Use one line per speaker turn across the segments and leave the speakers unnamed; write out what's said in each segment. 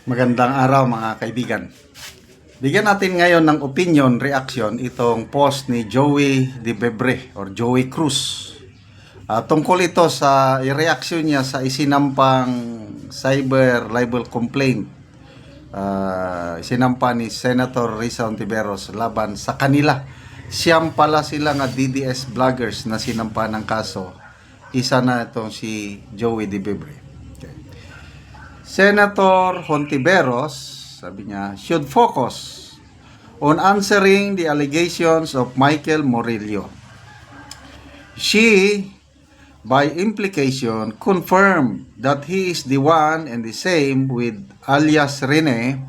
Magandang araw mga kaibigan. Bigyan natin ngayon ng opinion, reaction itong post ni Joey De Bebre or Joey Cruz. Tungkol ito sa reaction niya sa isinampang cyber libel complaint. Isinampa ni Senator Risa Hontiveros laban sa kanila. Siyam pala sila nga DDS vloggers na sinampa ng kaso. Isa na itong si Joey De Bebre. Senator Hontiveros, sabi niya, should focus on answering the allegations of Michael Murillo. She, by implication, confirmed that he is the one and the same with alias Rene,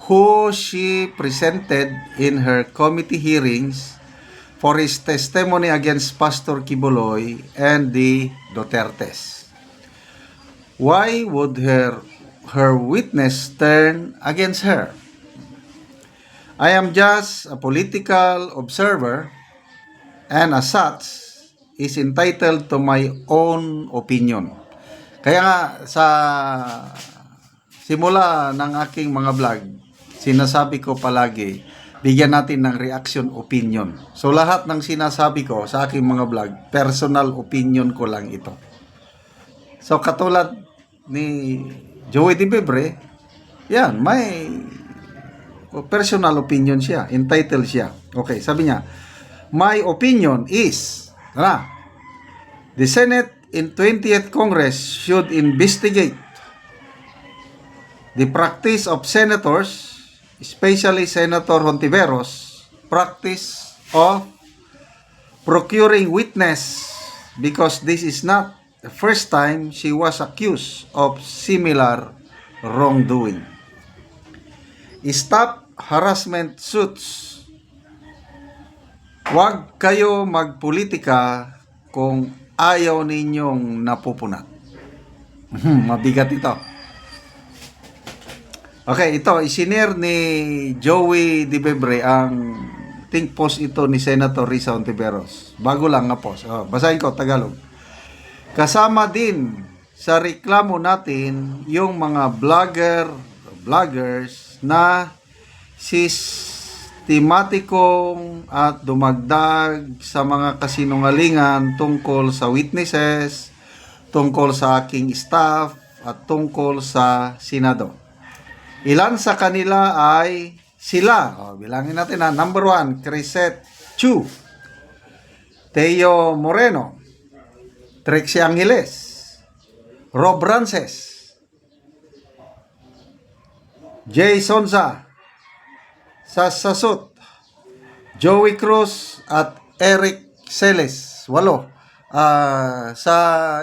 who she presented in her committee hearings for his testimony against Pastor Kibuloy and the Dutertes. Why would her witness turn against her? I am just a political observer and as such is entitled to my own opinion. Kaya nga sa simula ng aking mga vlog, sinasabi ko palagi, bigyan natin ng reaction opinion. So lahat ng sinasabi ko sa aking mga vlog, personal opinion ko lang ito. So katulad ni Joey De Bebre, yan, may personal opinion siya, entitled siya. Okay, sabi niya, my opinion is, the Senate in 20th Congress should investigate the practice of senators, especially Senator Hontiveros, practice of procuring witness because this is not the first time she was accused of similar wrongdoing. Stop harassment suits. Huwag kayo magpolitika kung ayaw ninyong napupunat. Mabigat ito. Okay, ito, isinare ni Joey De Bebre ang think post ito ni Senator Risa Hontiveros. Bago lang nga post. Basahin ko, Tagalog. Kasama din sa reklamo natin yung mga vloggers na sistematikong at dumagdag sa mga kasinungalingan tungkol sa witnesses, tungkol sa aking staff, at tungkol sa Senado. Ilan sa kanila ay sila. Bilangin natin na. Number 1, Crisette Chu, Teo Moreno, Trixie Angeles, Rob Rances, Jay Sonza, Sasasut, Joey Cruz, at Eric Celes. 8. Sa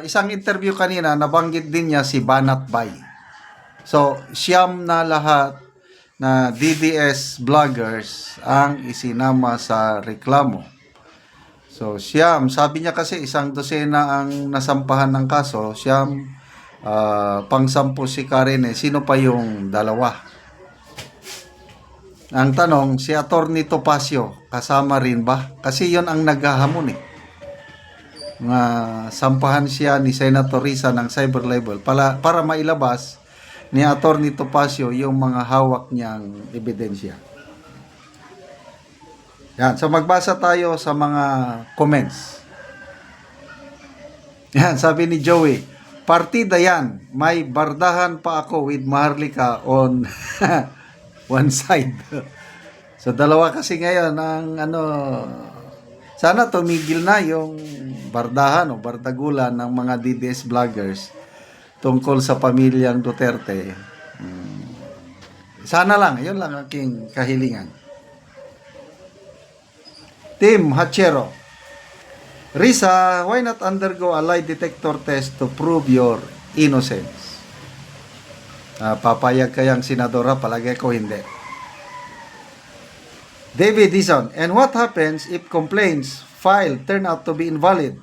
isang interview kanina, nabanggit din niya si Banat Bay. So, siyam na lahat na DDS vloggers ang isinama sa reklamo. So, siyam, sabi niya kasi isang dosena ang nasampahan ng kaso, siyam, pang-sampu si Karen, sino pa yung dalawa? Ang tanong, si Atty. Topacio, kasama rin ba? Kasi yon ang naghahamon sampahan siya ni Senator Risa ng cyber libel para mailabas ni Atty. Topacio yung mga hawak niyang ebidensya. Yan, so magbasa tayo sa mga comments. Yan, sabi ni Joey, partida yan, may bardahan pa ako with Maharlika on one side. So dalawa kasi ngayon ang sana tumigil na yung bardahan o bardagulan ng mga DDS vloggers tungkol sa pamilyang Duterte. Sana lang, yun lang aking kahilingan. Tim Hachero, Risa, why not undergo a lie detector test to prove your innocence? Papayag kayang senadora? Palagay ko hindi. David Dizon, and what happens if complaints filed turn out to be invalid?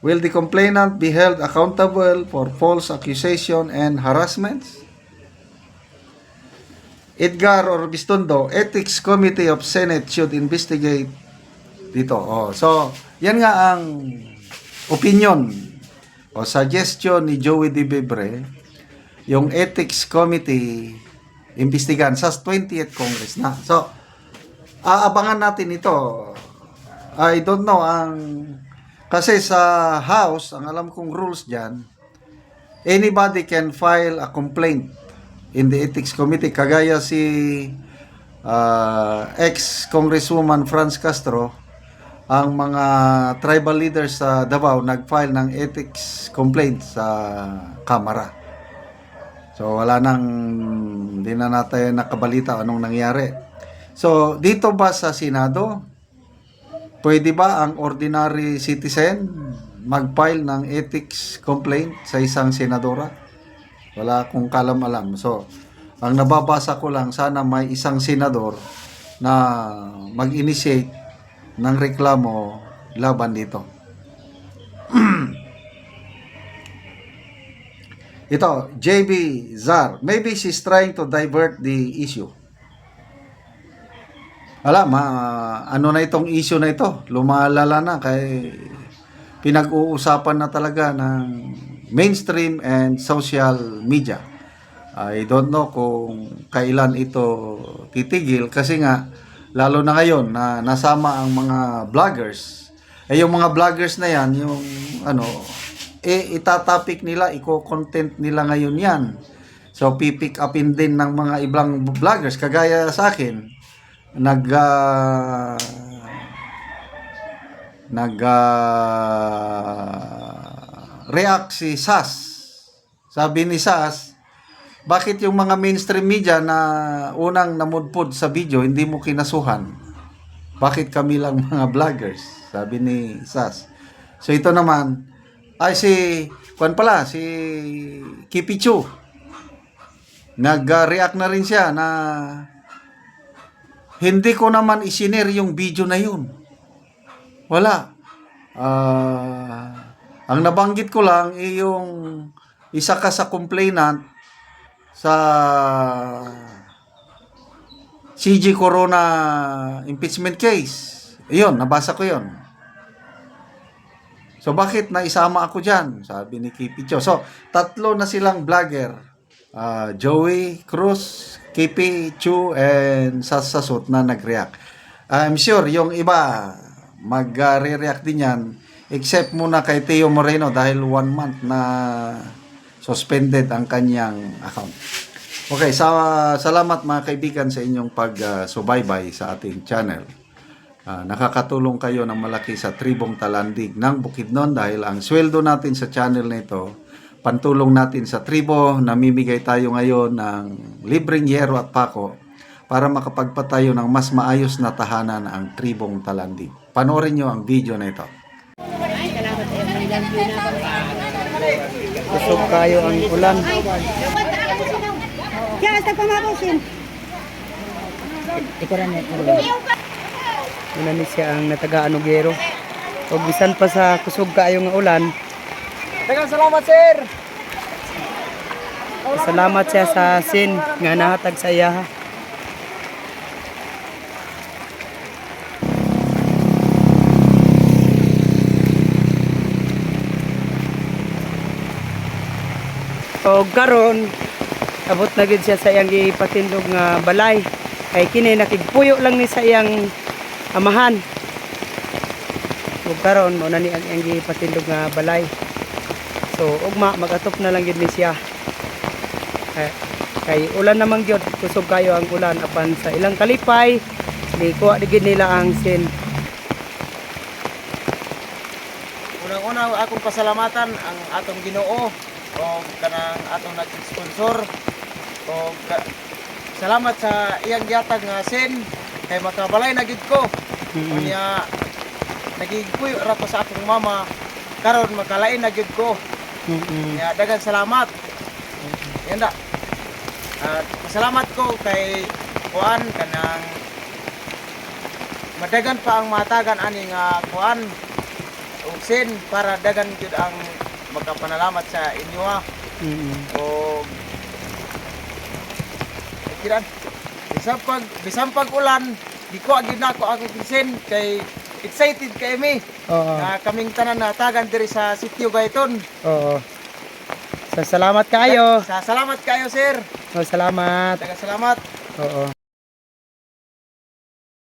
Will the complainant be held accountable for false accusation and harassments? Edgar Orbistondo, Ethics Committee of Senate should investigate dito. So, yan nga ang opinion o suggestion ni Joey De Bebre yung Ethics Committee imbestigahan sa 20th Congress na. So, aabangan natin ito. I don't know, kasi sa House, ang alam kong rules dyan, anybody can file a complaint in the Ethics Committee. Kagaya si ex-Congresswoman Franz Castro, ang mga tribal leaders sa Davao nag-file ng ethics complaint sa Kamara. So wala nang, hindi na natin nakabalita anong nangyari. So dito ba sa Senado, pwede ba ang ordinary citizen mag-file ng ethics complaint sa isang senadora? Wala akong kalam-alam. So ang nababasa ko lang, sana may isang senador na mag-initiate ng reklamo laban dito. Ito, JB Zar, maybe she's trying to divert the issue. Alam, ano na itong issue na ito? Lumalala na, kay pinag-uusapan na talaga ng mainstream and social media. I don't know kung kailan ito titigil, kasi nga lalo na ngayon na nasama ang mga vloggers. Yung mga vloggers na yan, yung itatopic nila, i-content nila ngayon yan. So pipick upin din ng mga ibang vloggers kagaya sa akin. React si Sas. Sabi ni Sas, bakit yung mga mainstream media na unang namudpod sa video, hindi mo kinasuhan? Bakit kami lang mga vloggers? Sabi ni Sas. So ito naman, si Kipichu. Nag-react na rin siya na hindi ko naman isinare yung video na yun. Wala. Ang nabanggit ko lang yung isa ka sa complainant sa CG Corona impeachment case. Iyon, nabasa ko yon. So bakit naisama ako dyan? Sabi ni Kipi Cho. So tatlo na silang vlogger. Joey Cruz, Kipi Chu, and Sasasot na nag-react. I'm sure yung iba mag-re-react din yan, except muna kay Teo Moreno dahil 1 month na suspended ang kanyang account. Okay, salamat mga kaibigan sa inyong pag-subaybay sa ating channel. Nakakatulong kayo ng malaki sa Tribong Talandig ng Bukidnon dahil ang sweldo natin sa channel na ito, pantulong natin sa tribo. Namimigay tayo ngayon ng libreng yero at pako para makapagpatayo ng mas maayos na tahanan ang Tribong Talandig. Panoorin nyo ang video na ito.
Kusog kayo ang ulan.
Kaya sa pamabusin.
Ikaw rin ni siya ang natagaan og yero. O bisan pa sa kusog kayo nga ulan.
Daghang salamat, sir.
Salamat siya sa sin nga nahatag sa iya. O karon abot na gid siya sa iyang ipatindog nga balay. Kay kini nakigpuyo lang ni sa iyang amahan. O karon mo na ni ang iyang ipatindog nga balay. So ugma magatop na lang gid ni siya. Kay ulan namang gyud, kusog kayo ang ulan apan sa ilang kalipay di kuha di gid nila ang sin.
Unang-una akong pasalamatan ang atong Ginoo o kanang atong nag-sponsor o salamat sa iyang gihatag nga sin kay makabalay na gid ko. Unya nagigpuyo ra ko sa akong mama karon makalain na gid ko. Nya daghang salamat. Yan da. Salamat ko kay kuan kanang madagan pa ang matagan ani nga kuan ug sin para dagan gyud ang magkapanalamat sa inyo ha. O kiran bisan pag ulan di ko agid nako ako sin kay excited kay mi. Na kaming tanan natagan diri sa sitio Gayton.
Oo. So, salamat kayo.
Salamat kayo, sir.
Oh, salamat.
Daghang salamat.
Oo.